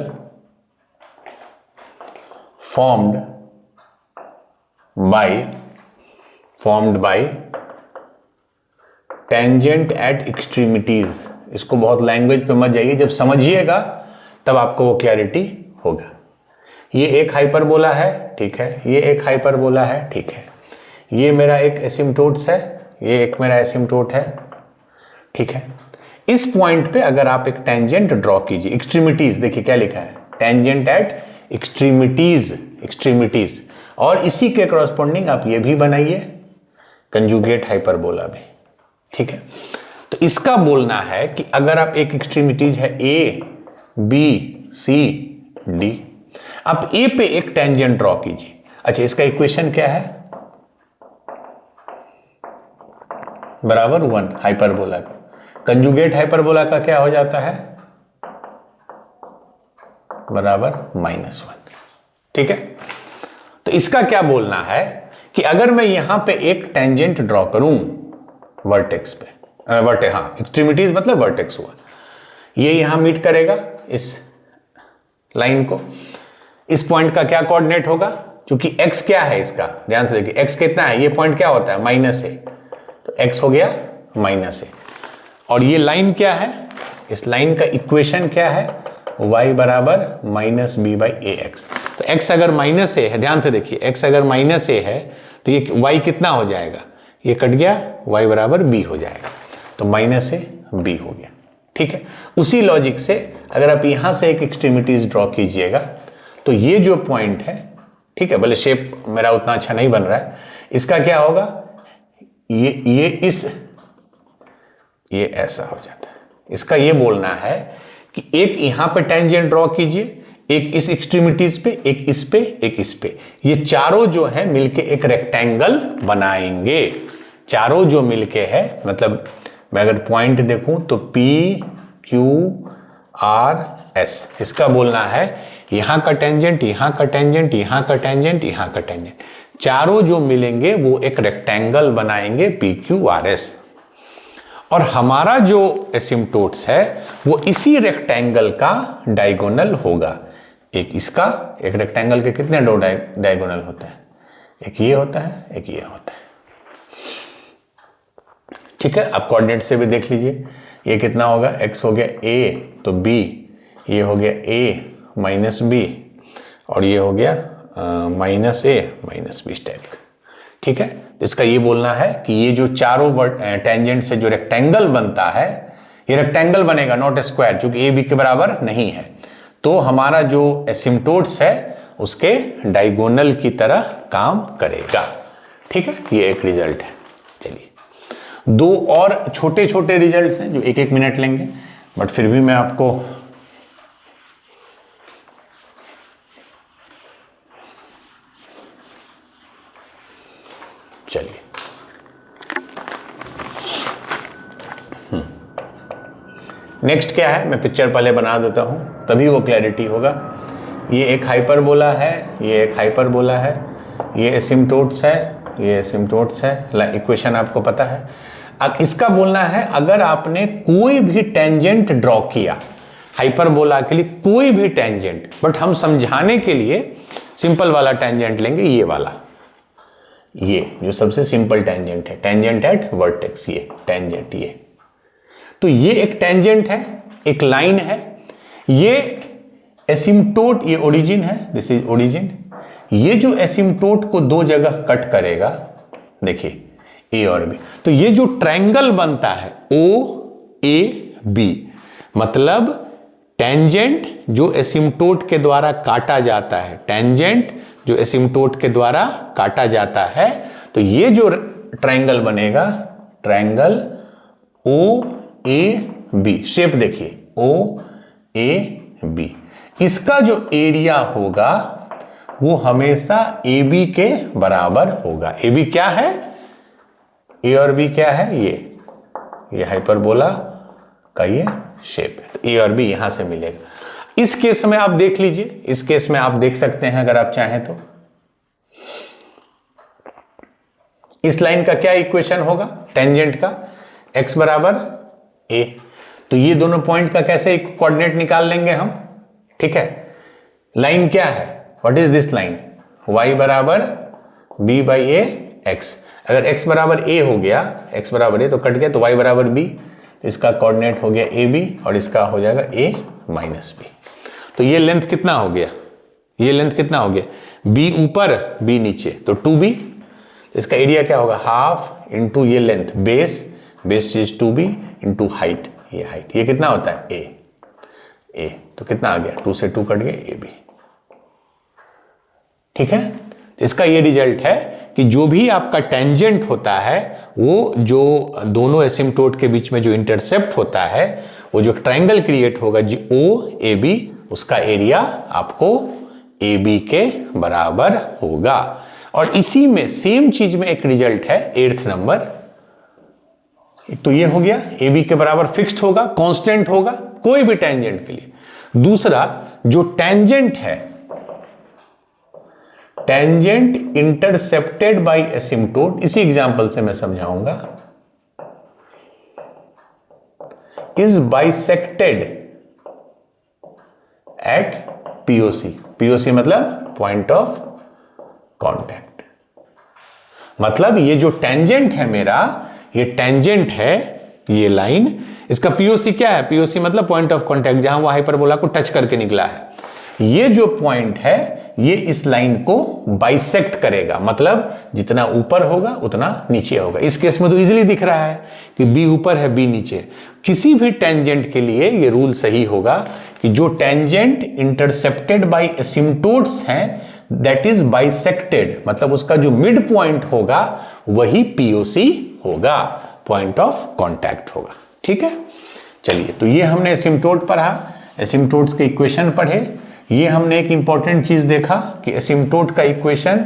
formed by tangent at extremities। इसको बहुत लैंग्वेज पे मत जाइए, जब समझिएगा तब आपको वो क्लैरिटी होगा। ये एक हाइपरबोला है, ठीक है, ये एक हाइपरबोला है, ठीक है, ये मेरा एक एसिम्प्टोट्स है, ये एक मेरा एसिम्प्टोट है, ठीक है। इस पॉइंट पे अगर आप एक टेंजेंट ड्रॉ कीजिए, एक्सट्रीमिटीज, देखिए क्या लिखा है, टेंजेंट एट एक्सट्रीमिटीज, और इसी के कॉरस्पॉन्डिंग आप ये भी बनाइए कंजुगेट हाइपरबोला भी, ठीक है। तो इसका बोलना है कि अगर आप एक एक्सट्रीमिटीज है ए बी सी डी, आप ए पे एक टेंजेंट ड्रॉ कीजिए। अच्छा, इसका इक्वेशन क्या है? बराबर 1 हाइपरबोला का। कंजुगेट हाइपरबोला का क्या हो जाता है, बराबर -1। ठीक है, तो इसका क्या बोलना है कि अगर मैं यहां पे एक टेंजेंट ड्रॉ करूं वर्टेक्स पे, हाँ एक्सट्रीमिटीज मतलब वर्टेक्स हुआ, ये यहां मीट करेगा इस लाइन को, इस पॉइंट का क्या कोऑर्डिनेट होगा, क्योंकि x क्या है इसका, ध्यान से देखिए x कितना है, ये पॉइंट क्या होता है -a, तो x हो गया -a। और ये लाइन क्या है, इस लाइन का इक्वेशन क्या है, y बराबर -b/ax। तो x अगर -a है, ध्यान से देखिए x अगर -a है तो ये y कितना हो जाएगा, ये कट गया, y बराबर b हो जाएगा, तो -a b हो गया। ठीक है, उसी लॉजिक से अगर आप यहां से एक एक्सट्रीमिटीज ड्रॉ कीजिएगा तो ये जो पॉइंट है, ठीक है, भले शेप मेरा उतना अच्छा नहीं बन रहा है, इसका क्या होगा, ये ऐसा हो जाता है। इसका ये बोलना है कि एक यहां पे टेंजेंट ड्रॉ कीजिए, एक इस एक्सट्रीमिटीज पे, एक इस पे, एक इस पे, ये चारों जो है मिलके एक रेक्टेंगल बनाएंगे। चारों जो मिलके है, मतलब मैं अगर पॉइंट देखूं तो P Q R S, इसका बोलना है यहां का टेंजेंट, यहां का टेंजेंट, यहां का टेंजेंट, यहां का टेंजेंट, चारों जो मिलेंगे वो एक रेक्टेंगल बनाएंगे P Q R S। और हमारा जो एसिम्प्टोट्स है वो इसी रेक्टेंगल का डायगोनल होगा। एक इसका, एक रेक्टेंगल के कितने दो डायगोनल होते हैं, एक ये होता है, एक ये होता है। ठीक है, आप कोऑर्डिनेट से भी देख लीजिए, ये कितना होगा, x हो गया a तो b, ये हो गया a -b, और ये हो गया -a -b टाइप का। ठीक है, इसका ये बोलना है कि ये जो चारों टेंजेंट से जो रेक्टेंगल बनता है, ये रेक्टेंगल बनेगा, नॉट स्क्वायर, क्योंकि ए बी के बराबर नहीं है। तो हमारा जो एसिम्प्टोट्स है उसके डायगोनल की तरह काम करेगा। ठीक है, ये एक रिजल्ट है। चलिए, दो और छोटे छोटे रिजल्ट्स हैं जो 1-1 मिनट लेंगे, बट फिर भी मैं आपको चलिए नेक्स्ट क्या है, मैं पिक्चर पहले बना देता हूं तभी वो क्लैरिटी होगा। ये एक हाइपरबोला है, ये एक हाइपरबोला है, ये एसिम्प्टोट्स है, ये एसिम्प्टोट्स है, इक्वेशन आपको पता है। अब इसका बोलना है अगर आपने कोई भी टेंजेंट ड्रॉ किया हाइपरबोला के लिए, कोई भी टेंजेंट, बट हम समझाने के लिए सिंपल वाला टेंजेंट लेंगे, ये वाला, ये जो सबसे सिंपल टेंजेंट है, टेंजेंट एट वर्टेक्स, ये टेंजेंट, ये तो ये एक टेंजेंट है, एक लाइन है, ये एसिम्प्टोट, ये ओरिजिन है, दिस इज ओरिजिन। ये जो एसिम्प्टोट को दो जगह कट करेगा, देखिए ए और बी, तो ये जो ट्रायंगल बनता है ओ ए बी, मतलब टेंजेंट जो एसिम्प्टोट के द्वारा काटा जाता है, टेंजेंट जो एसिम्प्टोट के द्वारा काटा जाता है, तो ये जो ट्रायंगल बनेगा, triangle O A B, shape देखिए ओ ए बी, इसका जो एरिया होगा वो हमेशा ए बी के बराबर होगा। ए बी क्या है, ए और बी क्या है, ये हाइपरबोला का ये शेप है, तो ए और बी यहां से मिलेगा। इस केस में आप देख लीजिए, इस केस में आप देख सकते हैं अगर आप चाहें तो, इस लाइन का क्या इक्वेशन होगा टेंजेंट का, x बराबर a, तो ये दोनों पॉइंट का कैसे कोऑर्डिनेट निकाल लेंगे हम। ठीक है, लाइन क्या है, what is this line, y बराबर b/a x, अगर x बराबर a हो गया, x बराबर a तो कट गया, तो y बराबर b, इसका कोऑर्डिनेट हो गया ab और इसका हो जाएगा a माइनस b। तो ये लेंथ कितना हो गया, ये लेंथ कितना हो गया, b ऊपर b नीचे, तो 2b, इसका एरिया क्या होगा, हाफ इंटू ये length, base is 2b into height, ये हाइट, ये कितना होता है a, तो कितना आ गया, 2 से 2 कट गए ab। ठीक है, इसका ये रिजल्ट है कि जो भी आपका टेंजेंट होता है, वो जो दोनों एसिम्प्टोट के बीच में जो इंटरसेप्ट होता है, वो जो ट्रायंगल क्रिएट होगा जी ओ ए बी, उसका एरिया आपको ए बी के बराबर होगा। और इसी में सेम चीज में एक रिजल्ट है 8th नंबर, तो ये हो गया, ए बी के बराबर फिक्स्ड होगा, कांस्टेंट होगा कोई भी टेंजेंट के लिए। दूसरा, जो टेंजेंट है, टेंजेंट इंटरसेप्टेड बाय एसिम्प्टोट, इसी एग्जांपल से मैं समझाऊंगा, is bisected eight POC. POC मतलब पॉइंट ऑफ कांटेक्ट। मतलब ये जो टेंजेंट है मेरा, ये टेंजेंट है ये लाइन, इसका पीओसी क्या है? पीओसी मतलब पॉइंट ऑफ कांटेक्ट, जहां वो हाइपरबोला को टच करके निकला है। ये जो पॉइंट है ये इस लाइन को बाइसेक्ट करेगा, मतलब जितना ऊपर होगा उतना नीचे होगा। इस केस में तो इजीली दिख रहा है कि बी ऊपर है बी नीचे। किसी भी टेंजेंट के लिए ये रूल सही होगा कि जो टेंजेंट इंटरसेप्टेड बाय एसिम्प्टोट्स हैं दैट इज बाइसेक्टेड, मतलब उसका जो मिड पॉइंट होगा वही पीओसी होगा, पॉइंट ऑफ कांटेक्ट होगा। ठीक है, चलिए, तो ये हमने एसिम्प्टोट पढ़ा, एसिम्प्टोट्स के इक्वेशन पढ़े। ये हमने एक इंपॉर्टेंट चीज देखा कि एसिम्प्टोट का इक्वेशन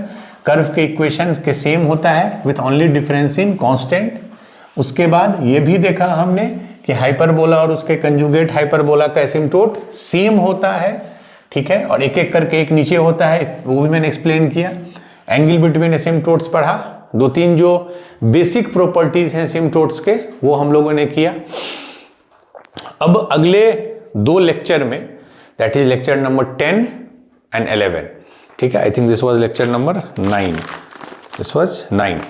कर्व के इक्वेशन के सेम होता है with only difference in constant. उसके बाद ये भी देखा हमने कि हाइपरबोला और उसके कंजुगेट हाइपरबोला का एसिम्प्टोट सेम होता है। ठीक है, और एक एक करके एक नीचे होता है, वो भी मैंने एक्सप्लेन किया। एंगल बिटवीन एसिम्प्टोट्स पढ़ा, दो तीन जो बेसिक प्रॉपर्टीज हैं एसिम्प्टोट्स के वो हम लोगों ने किया। अब अगले दो लेक्चर में, that is lecture number 10 and 11, ठीक है, I think this was lecture number 9, this was 9।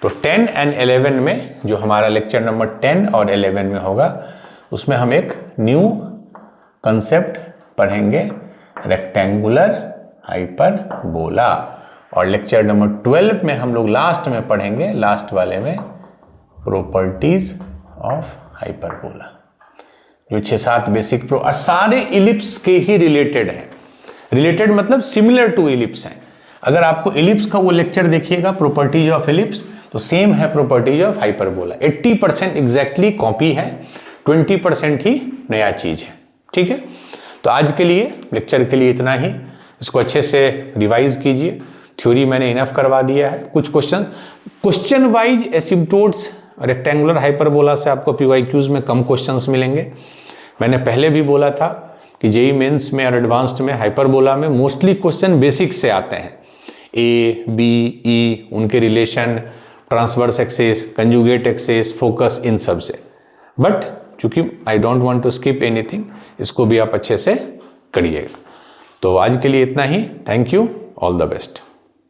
तो 10 एंड 11 में जो हमारा लेक्चर नंबर 10 और 11 में होगा उसमें हम एक न्यू कंसेप्ट पढ़ेंगे, रेक्टेंगुलर हाइपरबोला। और लेक्चर नंबर 12 में हम लोग लास्ट में पढ़ेंगे, लास्ट वाले में, प्रॉपर्टीज ऑफ हाइपरबोला, जो 6-7 बेसिक और सारे इलिप्स के ही रिलेटेड है। रिलेटेड मतलब सिमिलर टू इलिप्स हैं। अगर आपको इलिप्स का वो लेक्चर देखिएगा प्रॉपर्टीज ऑफ इलिप्स, तो सेम है properties of hyperbola. 80% exactly copy है, 20% ही नया चीज है। ठीक है, तो आज के लिए लेक्चर के लिए इतना ही। इसको अच्छे से रिवाइज कीजिए, थ्योरी मैंने इनफ करवा दिया है। कुछ question wise asymptotes rectangular hyperbola से आपको पीवाईक्यूज में कम क्वेश्चंस मिलेंगे। मैंने पहले भी बोला था कि जेईई मेंस में और एडवांस्ड में हाइपरबोला में मोस्टली क्वेश्चन बेसिक से आते हैं, ए बी ई, उनके relation, transverse axis, conjugate axis, focus, इन सब से। बट चूंकि I don't want to skip anything, इसको भी आप अच्छे से करिएगा। तो आज के लिए इतना ही। Thank you, all the best.